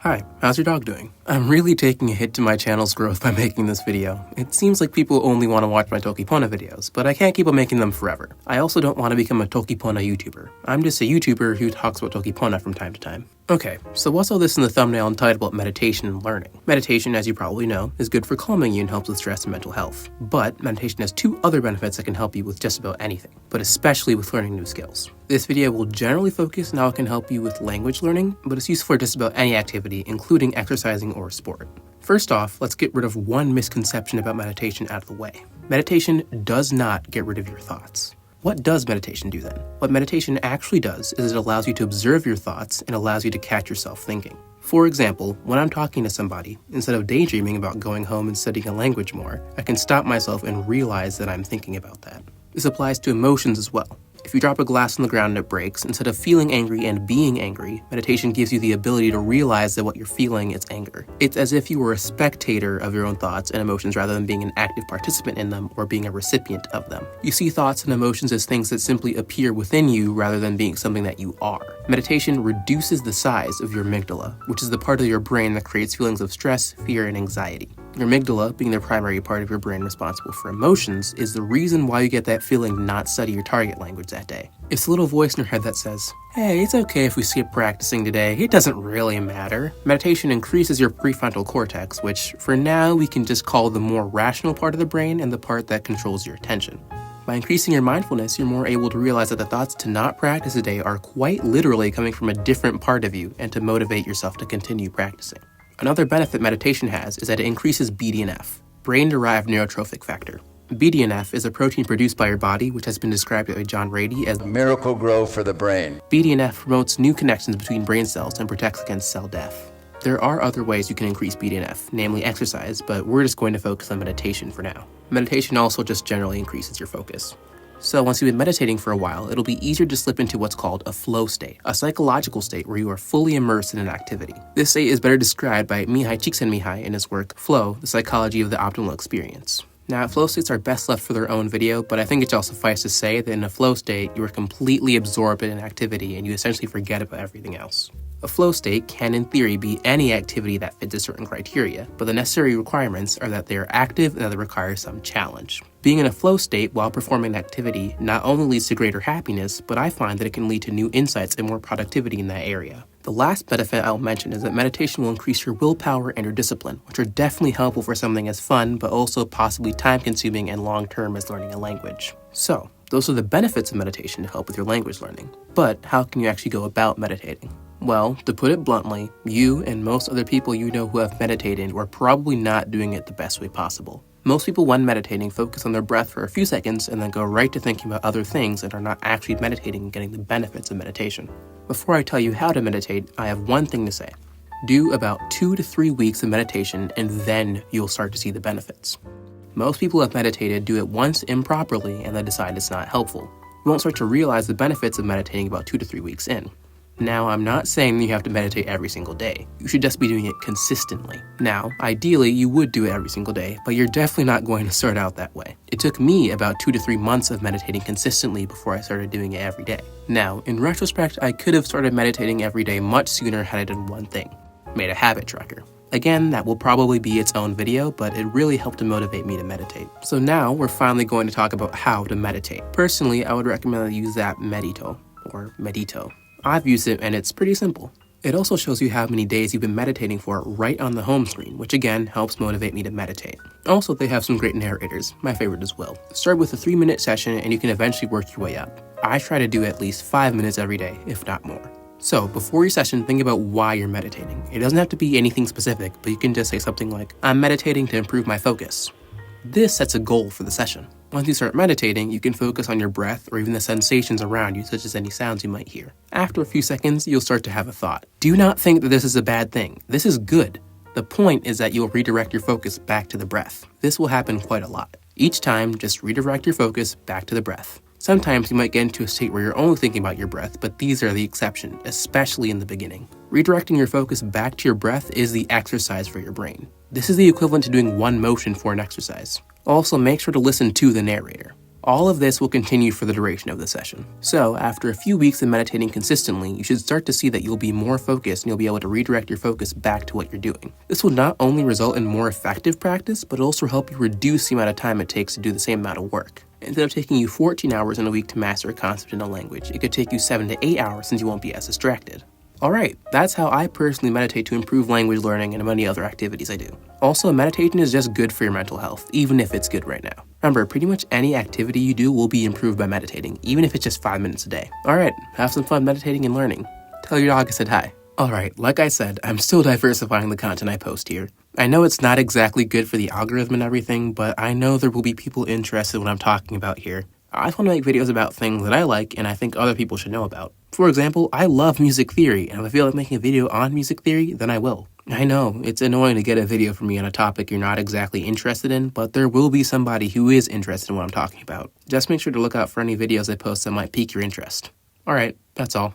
Hi, how's your dog doing? I'm really taking a hit to my channel's growth by making this video. It seems like people only want to watch my Tokipona videos, but I can't keep on making them forever. I also don't want to become a Tokipona YouTuber. I'm just a YouTuber who talks about Tokipona from time to time. Okay, so what's all this in the thumbnail entitled about meditation and learning? Meditation, as you probably know, is good for calming you and helps with stress and mental health. But meditation has two other benefits that can help you with just about anything, but especially with learning new skills. This video will generally focus on how it can help you with language learning, but it's useful for just about any activity, including exercising or sport. First off, let's get rid of one misconception about meditation out of the way. Meditation does not get rid of your thoughts. What does meditation do then? What meditation actually does is it allows you to observe your thoughts and allows you to catch yourself thinking. For example, when I'm talking to somebody, instead of daydreaming about going home and studying a language more, I can stop myself and realize that I'm thinking about that. This applies to emotions as well. If you drop a glass on the ground and it breaks, instead of feeling angry and being angry, meditation gives you the ability to realize that what you're feeling is anger. It's as if you were a spectator of your own thoughts and emotions rather than being an active participant in them or being a recipient of them. You see thoughts and emotions as things that simply appear within you rather than being something that you are. Meditation reduces the size of your amygdala, which is the part of your brain that creates feelings of stress, fear, and anxiety. Your amygdala, being the primary part of your brain responsible for emotions, is the reason why you get that feeling to not study your target language that day. It's a little voice in your head that says, hey, it's okay if we skip practicing today, it doesn't really matter. Meditation increases your prefrontal cortex, which for now we can just call the more rational part of the brain and the part that controls your attention. By increasing your mindfulness, you're more able to realize that the thoughts to not practice a day are quite literally coming from a different part of you and to motivate yourself to continue practicing. Another benefit meditation has is that it increases BDNF, brain-derived neurotrophic factor. BDNF is a protein produced by your body which has been described by John Ratey as a miracle grow for the brain. BDNF promotes new connections between brain cells and protects against cell death. There are other ways you can increase BDNF, namely exercise, but we're just going to focus on meditation for now. Meditation also just generally increases your focus. So once you've been meditating for a while, it'll be easier to slip into what's called a flow state, a psychological state where you are fully immersed in an activity. This state is better described by Mihaly Csikszentmihalyi in his work, Flow, The Psychology of the Optimal Experience. Now, flow states are best left for their own video, but I think it shall suffice to say that in a flow state, you are completely absorbed in an activity and you essentially forget about everything else. A flow state can, in theory, be any activity that fits a certain criteria, but the necessary requirements are that they are active and that they require some challenge. Being in a flow state while performing an activity not only leads to greater happiness, but I find that it can lead to new insights and more productivity in that area. The last benefit I'll mention is that meditation will increase your willpower and your discipline, which are definitely helpful for something as fun, but also possibly time-consuming and long-term as learning a language. So, those are the benefits of meditation to help with your language learning. But how can you actually go about meditating? Well, to put it bluntly, you and most other people you know who have meditated are probably not doing it the best way possible. Most people, when meditating, focus on their breath for a few seconds and then go right to thinking about other things and are not actually meditating and getting the benefits of meditation. Before I tell you how to meditate, I have one thing to say. Do about 2 to 3 weeks of meditation and then you'll start to see the benefits. Most people who have meditated do it once improperly and then decide it's not helpful. You won't start to realize the benefits of meditating about 2 to 3 weeks in. Now, I'm not saying you have to meditate every single day. You should just be doing it consistently. Now, ideally, you would do it every single day, but you're definitely not going to start out that way. It took me about 2 to 3 months of meditating consistently before I started doing it every day. Now, in retrospect, I could have started meditating every day much sooner had I done one thing: made a habit tracker. Again, that will probably be its own video, but it really helped to motivate me to meditate. So now, we're finally going to talk about how to meditate. Personally, I would recommend that you use that Medito, or Medito. I've used it and it's pretty simple. It also shows you how many days you've been meditating for right on the home screen, which again helps motivate me to meditate. Also, they have some great narrators, my favorite as well. Start with a 3-minute session and you can eventually work your way up. I try to do at least 5 minutes every day, if not more. So, before your session, think about why you're meditating. It doesn't have to be anything specific, but you can just say something like, I'm meditating to improve my focus. This sets a goal for the session. Once you start meditating, you can focus on your breath or even the sensations around you, such as any sounds you might hear. After a few seconds, you'll start to have a thought. Do not think that this is a bad thing. This is good. The point is that you'll redirect your focus back to the breath. This will happen quite a lot. Each time, just redirect your focus back to the breath. Sometimes you might get into a state where you're only thinking about your breath, but these are the exception, especially in the beginning. Redirecting your focus back to your breath is the exercise for your brain. This is the equivalent to doing one motion for an exercise. Also, make sure to listen to the narrator. All of this will continue for the duration of the session. So, after a few weeks of meditating consistently, you should start to see that you'll be more focused and you'll be able to redirect your focus back to what you're doing. This will not only result in more effective practice, but it'll also help you reduce the amount of time it takes to do the same amount of work. Instead of taking you 14 hours in a week to master a concept in a language, it could take you 7 to 8 hours since you won't be as distracted. Alright, that's how I personally meditate to improve language learning and many other activities I do. Also, meditation is just good for your mental health, even if it's good right now. Remember, pretty much any activity you do will be improved by meditating, even if it's just 5 minutes a day. Alright, have some fun meditating and learning. Tell your dog I said hi. Alright, like I said, I'm still diversifying the content I post here. I know it's not exactly good for the algorithm and everything, but I know there will be people interested in what I'm talking about here. I just want to make videos about things that I like and I think other people should know about. For example, I love music theory, and if I feel like making a video on music theory, then I will. I know, it's annoying to get a video from me on a topic you're not exactly interested in, but there will be somebody who is interested in what I'm talking about. Just make sure to look out for any videos I post that might pique your interest. Alright, that's all.